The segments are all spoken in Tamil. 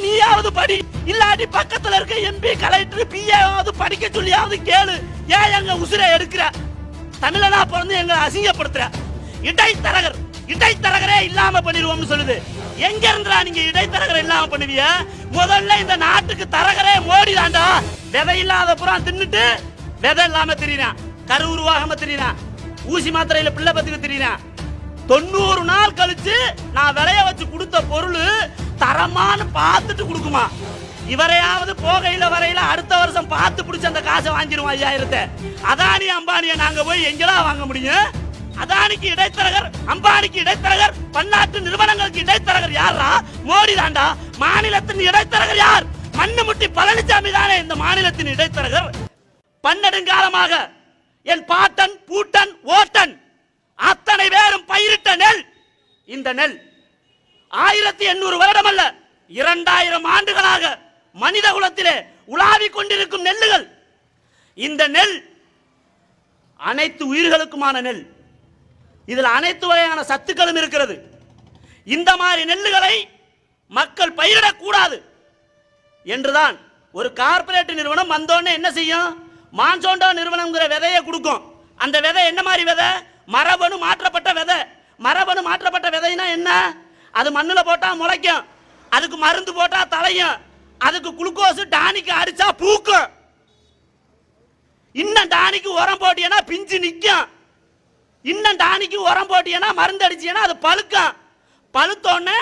நீயாவது படி, இல்லாட்டி பக்கத்துல இருக்க எம்பி கலெக்டர் பிஏவாவது படிக்க சொல்லியாவது கேளு. ஏன் எங்க உசுரை எடுக்கிற? தமிழனா பிறந்து எங்களை அசிங்கப்படுத்துற. இடைத்தரகர் இடைத்தரகரே இல்லாம பண்ணிடுவோம்னு சொல்லுது. எங்க இருந்தா நீங்க இடைத்தரகர் இல்லாம பண்ணுவீங்க? முதல்ல இந்த நாட்டுக்கு தரகரே மோடி தாண்டா. விதை இல்லாத புறம் தின்னுட்டு விதை இல்லாம திரியிறான், கரு உருவாகாம திரியிறான், ஊசி மாத்திரையில பிள்ளை பத்துக்கு திரியிறான். 90 நாள் கழிச்சு நான் விளைய வச்சு கொடுத்த பொருள் தரமானு பார்த்துட்டு கொடுக்குமா. இவரையாவது போகையில வரையில அடுத்த வருஷம் பார்த்து பிடிச்ச அந்த காசை வாங்கிடுவோம் 5000. அதானி அம்பானியை நாங்க போய் எங்கடா வாங்க முடியும்? அதானிக்கு இடைத்தரகர், அம்பானிக்கு இடைத்தரகர், பன்னாட்டு நிறுவனங்களுக்கு இடைத்தரகர் யாரா? மோடி தாண்டா. மாநிலத்தின் இடைத்தரகர் யார்? மண்ணுமுட்டி பழனிசாமி தானே இந்த மாநிலத்தின் இடைத்தரகர். பன்னெடுங்காலமாக என் பாட்டன் பூட்டன் ஓட்டன் அத்தனை பேரும் பயிரிட்ட நெல், இந்த நெல் 1800 வருடம் அல்ல 2000 ஆண்டுகளாக மனித குலத்திலே உலாவிக் கொண்டிருக்கும் நெல்லுகள். இந்த நெல் அனைத்து உயிர்களுக்குமான நெல். இதில் அனைத்து வகையான சத்துக்களும் இருக்கிறது. இந்த மாதிரி நெல்லுகளை மக்கள் பயிரிடக்கூடாது என்றுதான் ஒரு கார்ப்பரேட் நிறுவனம் வந்தோடனே என்ன செய்யும்? மான்சோண்டோ நிறுவனம்ங்கிற விதையை கொடுக்கும். அந்த விதை என்ன மாதிரி விதை? மரபணு மாற்றப்பட்ட விதை. மரபணு மாற்றப்பட்ட விதைனா என்ன? அது மண்ணில் போட்டா முளைக்கும், அதுக்கு மருந்து போட்டா தலையும், அதுக்கு குளுக்கோஸ் டானிக்கு அடிச்சா பூக்கும், இன்னும் டானிக்கு உரம் போட்டியனா பிஞ்சு நிற்கும், இன்னும் டானிக்கு உரம் போட்டியனா மருந்து அடிச்சியனா அது பழுக்கும். பழுத்தோன்னே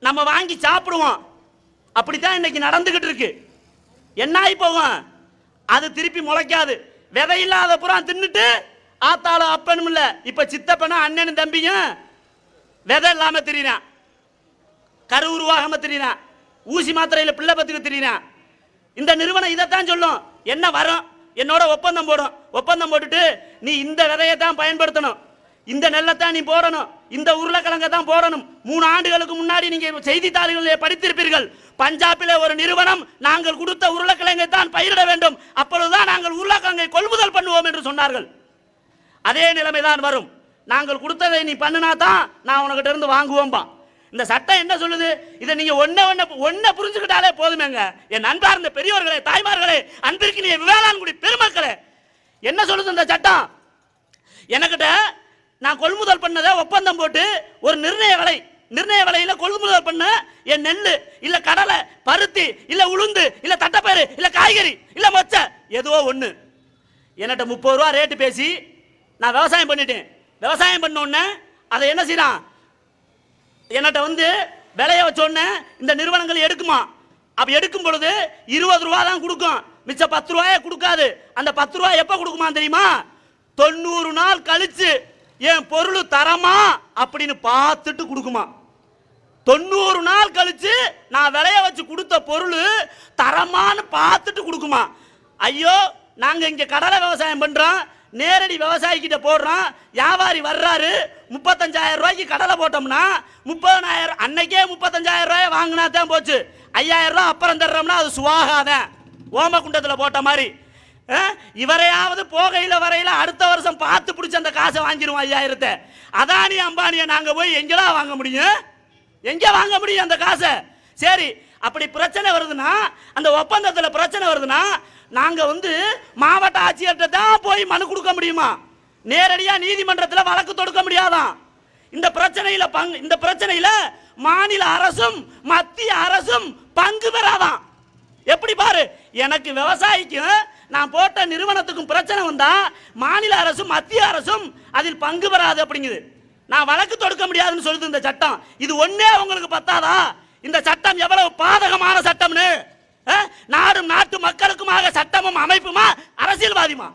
நம்ம வாங்கி சாப்பிடுவோம். அப்படித்தான் இன்னைக்கு நடந்துகிட்டு இருக்கு. என்ன ஆகி போகும்? அது திருப்பி முளைக்காது. விதை இல்லாத புறம் தின்னுட்டு ஆத்தாலும் அப்பனும் இல்ல, இப்ப சித்தப்பனும் அண்ணனும் தம்பியும் விதை இல்லாம திரியிறான், கரு உருவாகாம திரியிறான், ஊசி மாத்திரையில பிள்ளை பத்துக்கு திரியிறான். இந்த நிறுவனம் இதைத்தான் சொல்லும். என்ன வரும்? என்னோட ஒப்பந்தம் போடும். ஒப்பந்தம் போட்டுட்டு நீ இந்த விதையை தான் பயன்படுத்தணும், இந்த நெல்லைத்தான் நீ போடணும், இந்த உருளைக்கிழங்கை தான் போடணும். 3 ஆண்டுகளுக்கு முன்னாடி நீங்க செய்தித்தாள்களில் படித்திருப்பீர்கள். பஞ்சாபில் ஒரு நிறுவனம் நாங்கள் கொடுத்த உருளைக்கிழங்கை தான் பயிரிட வேண்டும், அப்பொழுதுதான் நாங்கள் உருளைக்கிழங்கை கொள்முதல் பண்ணுவோம் என்று சொன்னார்கள். அதே நிலைமைதான் வரும். நாங்கள் கொடுத்ததை நீ பண்ணினா தான் நான் உனக்கிட்ட இருந்து வாங்குவோம்பா. இந்த சட்டம் என்ன சொல்லுது? இதை நீங்க ஒன்ன புரிஞ்சுக்கிட்டாலே போதுமேங்க. என் அன்பார்ந்த பெரியவர்களே, தாய்மார்களே, அன்பிற்கு நீ வேளாண்குடி பெருமக்களே, என்ன சொல்லுது இந்த சட்டம்? எனக்கிட்ட நான் கொள்முதல் பண்ணதை ஒப்பந்தம் போட்டு ஒரு நிர்ணய விலையில கொள்முதல் பண்ண என் நெல் இல்ல கடலை, பருத்தி இல்ல உளுந்து இல்ல தட்டப்பயிறு இல்ல காய்கறி இல்ல மொச்சை ஏதோ ஒண்ணு என்கிட்ட 30 ரூபா ரேட்டு பேசி நான் விவசாயம் பண்ணிட்டேன். விவசாயம் பண்ண உடனே அதை என்ன செய்யறான்? என்கிட்ட வந்து விலைய வச்ச உடனே இந்த நிறுவனங்கள் எடுக்குமா? அப்ப எடுக்கும் பொழுது 20 ரூபா தான் கொடுக்கும், மிச்சம் 10 ரூபாயே கொடுக்காது. அந்த 10 ரூபாய் எப்ப கொடுக்குமா தெரியுமா? 90 நாள் கழிச்சு என் பொருள் தரமா அப்படின்னு பார்த்துட்டு கொடுக்குமா. 90 நாள் கழிச்சு நான் விலைய வச்சு கொடுத்த பொருள் தரமானு பார்த்துட்டு கொடுக்குமா. ஐயோ, நாங்க இங்க கடலை விவசாயம் பண்றோம், நேரடி விவசாயிக்கிட்ட போடுறோம், வியாபாரி வர்றாரு, 35,000 ரூபாய்க்கு கடலை போட்டோம்னா 30,000, அன்னைக்கே 35,000 ரூபாய் வாங்கினா தான் போச்சு. 5,000 ரூபாய் அப்புறம் தர்றோம்னா அது சுவாகாதான், ஓமகுண்டத்தில் போட்ட மாதிரி. இவரையாவது போகையில வரையில அடுத்த வருஷம் பார்த்து பிடிச்ச அந்த காசை வாங்கிடுவோம் 5,000. அதானி அம்பானியை நாங்க போய் எங்கடா வாங்க முடியும்? எங்க வாங்க முடியும் அந்த காசை? சரி, அப்படி பிரச்சனை வருதுன்னா, அந்த ஒப்பந்தத்தில் பிரச்சனை வருதுன்னா நாங்க வந்து மாவட்ட ஆட்சியர்கிட்ட தான் போய் மனு கொடுக்க முடியுமா? நேரடியா நீதிமன்றத்தில் வழக்கு தொடுக்க முடியாதான். இந்த பிரச்சனையில மாநில அரசும் மத்திய அரசும் பங்கு பெறாதான். எப்படி பாரு, எனக்கு விவசாயிக்கும் நான் போட்ட நிறுவனத்துக்கும் பிரச்சனை வந்தா மாநில அரசும் மத்திய அரசும் அதில் பங்கு பெறாது அப்படிங்குது. நான் வழக்கு தொடுக்க முடியாதுன்னு சொல்லுது இந்த சட்டம். இது ஒன்னே உங்களுக்கு பத்தாதா? இந்த சட்டம் எவ்வளவு பாதகமான சட்டம்னு? நாடும் நாட்டு மக்களுக்குமாக சட்டமும் அமைப்புமா அரசியல்வாதிமா?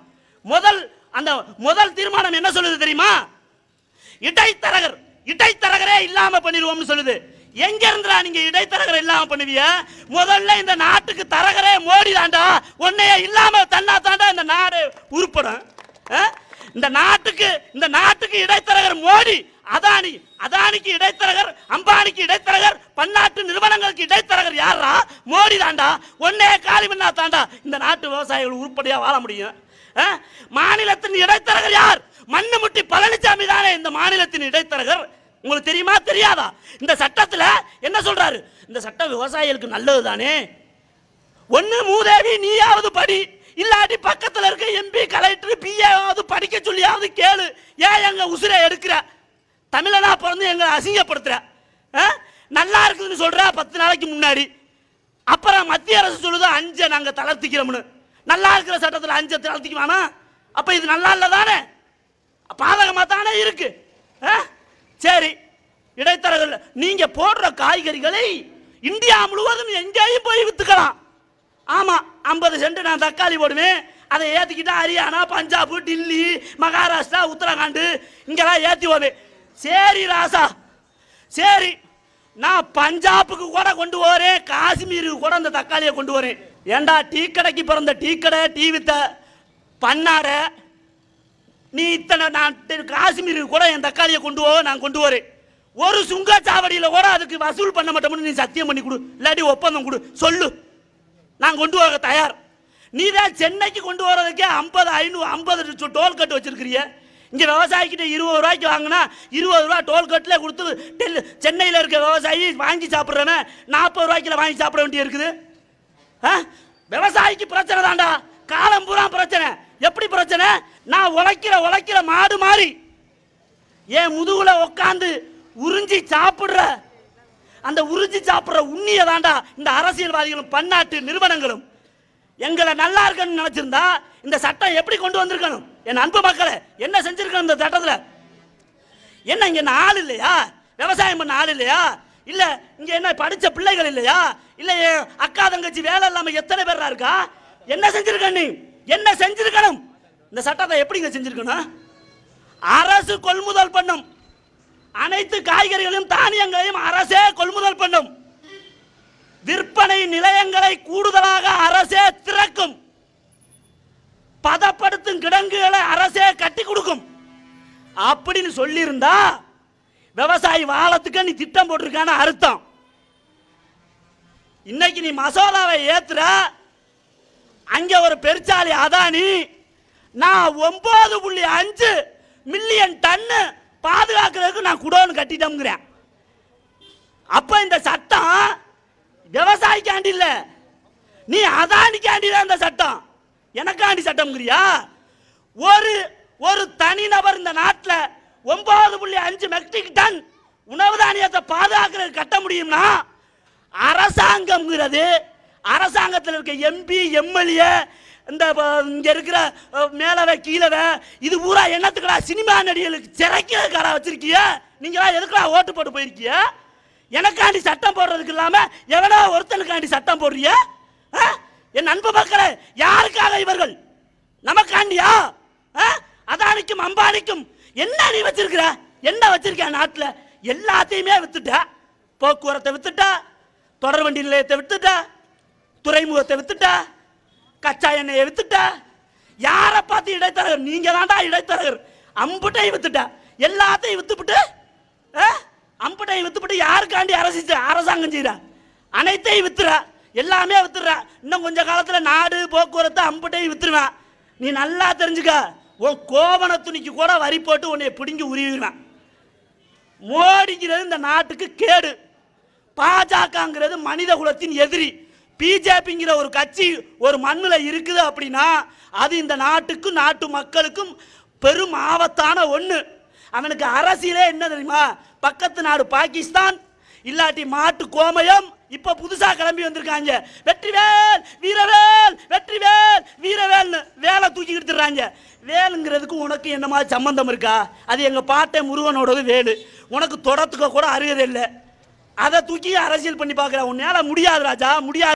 முதல் தீர்மானம் என்ன சொல்லுது தெரியுமா? இடைத்தரகரே இல்லாம பண்ணிடுவோம்னு சொல்லுது. எங்க இருந்தா நீங்க இடைத்தரகர் இல்லாம பண்ணுவீங்க? முதல்ல இந்த நாட்டுக்கு தரகரே மோடி தாண்டா. உன்னைய இல்லாம தன்னா தாண்டா இந்த நாடு உருப்படும். இந்த நாட்டுக்கு இடைத்தரகர் மோடி. அதானிக்கு இடைத்தரகர், அம்பானிக்கு இடைத்தரகர், பன்னாட்டு நிறுவனங்களுக்கு இடைத்தரகர் யாரா? மோடி தாண்டா. உன்னைய காலி பண்ணா தாண்டா இந்த நாட்டு விவசாயிகள் உருப்படியா வாழ முடியும். மாநிலத்தின் இடைத்தரகர் யார்? மண்ணுமுட்டி பழனிசாமி தானே இந்த மாநிலத்தின் இடைத்தரகர். உங்களுக்கு தெரியுமா தெரியாதா? இந்த சட்டத்துல என்ன சொல்றாரு? இந்த சட்டம் விவசாயிகளுக்கு நல்லது தானே. ஒன்னு மூதேவி நீயாவது படி, இல்லாட்டி பக்கத்துல இருக்க எம்பி கலெக்டர் பிஏவாவது படிக்க சொல்லியாவது கேளு. ஏன் எங்க உசுரை எடுக்கிற? தமிழனா பிறந்து எங்களை அசிங்கப்படுத்துற. நல்லா இருக்குதுன்னு சொல்ற 10 நாளைக்கு முன்னாடி, அப்புறம் மத்திய அரசு சொல்லுது 5 நாங்க தளர்த்திக்கிறோம்னு. நல்லா இருக்கிற சட்டத்தில் 5 தளர்த்திக்குவானா? அப்ப இது நல்லா இல்ல தானே, பாதகமா தானே இருக்கு. சரி, இடைத்தரகர்கள் நீங்க போடுற காய்கறிகளை இந்தியா முழுவதும் எங்கேயும் போய் வித்துக்கலாம். ஆமா, 50 சென்ட் நான் தக்காளி போடுவேன், அதை ஏத்திக்கிட்டா ஹரியானா, பஞ்சாப், டில்லி, மகாராஷ்டிரா, உத்தரகாண்ட் இங்கெல்லாம் ஏத்தி போவேன். சரி ராசா, சரி, நான் பஞ்சாபுக்கு கூட கொண்டு வரேன், காஷ்மீருக்கு கூட அந்த தக்காளியை கொண்டு வரேன். ஏண்டா டீ கடைக்கு பிறந்த டீ கடை டீ வித்த பண்ணாட, நீ இத்தனை நான் காஷ்மீருக்கு கூட என் தக்காளியை கொண்டு போக நான் கொண்டு வரேன். ஒரு சுங்கச்சாவடியில் கூட அதுக்கு வசூல் பண்ண மாட்டோம்னு நீ சத்தியம் பண்ணி கொடு, இல்லாட்டி ஒப்பந்தம் கொடு, சொல்லு, நான் கொண்டு வர தயார். நீ தான் சென்னைக்கு கொண்டு வரதுக்கே 50 டோல் கட்டு வச்சிருக்கிறிய. இங்க விவசாயிக்கிட்ட 20 ரூபாய்க்கு வாங்கினா 20 ரூபா டோல் கட்டில கொடுத்து சென்னையில் இருக்க விவசாயி வாங்கி சாப்பிட்றவன் 40 ரூபாய்க்குல வாங்கி சாப்பிட வேண்டிய இருக்குது. விவசாயிக்கு பிரச்சனை தாண்டா, காலம் பூரா பிரச்சனை. எப்படி பிரச்சனை? நான் உழைக்கிற மாடு மாறி என் முதுகுல உட்காந்து உறிஞ்சி சாப்பிடுற அந்த உறிஞ்சி சாப்பிடுற உண்ணிய தாண்டா இந்த அரசியல்வாதிகளும் பன்னாட்டு நிறுவனங்களும். எங்களை நல்லா இருக்குன்னு நினைச்சிருந்தா இந்த சட்டம் எப்படி கொண்டு வந்திருக்கணும்? என் அன்பு மக்களை, என்ன செஞ்சிருக்கணும் இந்த சட்டத்தில்? என்ன இங்க ஆள் இல்லையா? விவசாயம் பண்ண ஆள் இல்லையா? இல்ல இங்க என்ன படிச்ச பிள்ளைகள் இல்லையா? இல்ல அக்கா தங்கச்சி வேலை இல்லாம எத்தனை பேரா இருக்கா? என்ன செஞ்சிருக்க நீ? என்ன செஞ்சிருக்கணும்? இந்த சட்டத்தை எப்படிங்க செஞ்சிருக்கணும்? அரசு கொள்முதல் பண்ணும், அனைத்து காய்கறிகளையும் தானியங்களையும் அரசே கொள்முதல் பண்ணும், விற்பனை நிலையங்களை கூடுதலாக அரசே திறக்கும், பதப்படுத்தும் கிடங்குகளை அரசே கட்டி கொடுக்கும் அப்படின்னு சொல்லி இருந்தா விவசாயி வாழத்துக்கு நீ திட்டம் போட்டிருக்கான அர்த்தம். இன்னைக்கு நீ மசோதாவை ஏத்துற, அங்க ஒரு பெருச்சாலி அதானி நான் 9.5 மில்லியன் டன்னு பாதுகாக்கிறதுக்கு நான் குடோன்னு கட்டிட்டோம்ங்கிறேன். அப்ப இந்த சட்டம் விவசாயிக்காண்டி இல்ல, நீ அதானிக்காண்டி தான் இந்த சட்டம். எனக்காண்டி சட்டம்ங்கிறியா? ஒரு தனிநபர் இந்த நாட்டில் 9.5 மெட்ரிக் டன் உணவு தானியத்தை பாதுகாக்கிறது கட்ட முடியும்னா அரசாங்கம்ங்கிறது, அரசாங்கத்தில் இருக்க எம்பி எம்எல்ஏ இந்த இங்க இருக்கிற மேலவை கீழவை இது பூரா என்னத்துக்கடா சினிமா நடிகர்களுக்கு சிறைக்கிறதுக்காரா வச்சிருக்கிய? நீங்களா எதுக்குடா ஓட்டு போட்டு போயிருக்கிய? எனக்காண்டி சட்டம் போடுறதுக்கு இல்லாம எவனோ ஒருத்தனுக்காண்டி சட்டம் போடுறிய? என் அன்பு மக்களே, யாருக்காக இவர்கள்? நமக்காண்டியா? அதானிக்கும் அம்பானிக்கும் என்ன நீ வச்சிருக்கிற? என்ன வச்சிருக்க நாட்டில்? எல்லாத்தையுமே வித்துட்ட. போக்குவரத்தை வித்துட்ட, தொடர் வண்டி நிலையத்தை வித்துட்ட, துறைமுகத்தை வித்துட்ட, கச்சா எண்ணெயை வித்துட்ட. யாரை பார்த்து இடைத்தரகர்? நீங்க தான்டா இடைத்தரகர். அம்புட்டையும் வித்துட்ட, எல்லாத்தையும் வித்துப்பிட்டு அம்புட்டையும் வித்துப்பிட்டு யாருக்காண்டி அரசாங்கம் செய்யற? அனைத்தையும் வித்துற, எல்லாமே வித்துற. இன்னும் கொஞ்ச காலத்தில் நாடு போக்குவரத்து அம்புட்டையும் வித்துருவேன். நீ நல்லா தெரிஞ்சுக்க, உன் கோவண துணிக்கு கூட வரி போட்டு உன்னை பிடுங்கி உருவிடுவேன். மோடிங்கிறது இந்த நாட்டுக்கு கேடு, பாஜகங்கிறது மனித குலத்தின் எதிரி. பிஜேபிங்கிற ஒரு கட்சி ஒரு மண்ணில் இருக்குது அப்படின்னா அது இந்த நாட்டுக்கும் நாட்டு மக்களுக்கும் பெரும் ஆபத்தான ஒன்று. அவனுக்கு அரசியலே என்ன தெரியுமா? பக்கத்து நாடு பாகிஸ்தான், இல்லாட்டி மாட்டு கோமயம். இப்ப புதுசா கிளம்பி வந்திருக்காங்க, வெற்றிவேல் வீரவேல், வெற்றிவேல் வீரவேல்னு வேலை தூக்கி எடுத்துறாங்க. வேலுங்கிறதுக்கு உனக்கு என்ன மாதிரி சம்பந்தம் இருக்கா? அது எங்க பாட்டை முருகனோடது வேலு. உனக்கு தொடத்துக்க கூட அருகதை இல்லை, அதை தூக்கி அரசியல் பண்ணி பார்க்குற. உன்னால முடியாது ராஜா, முடியாது.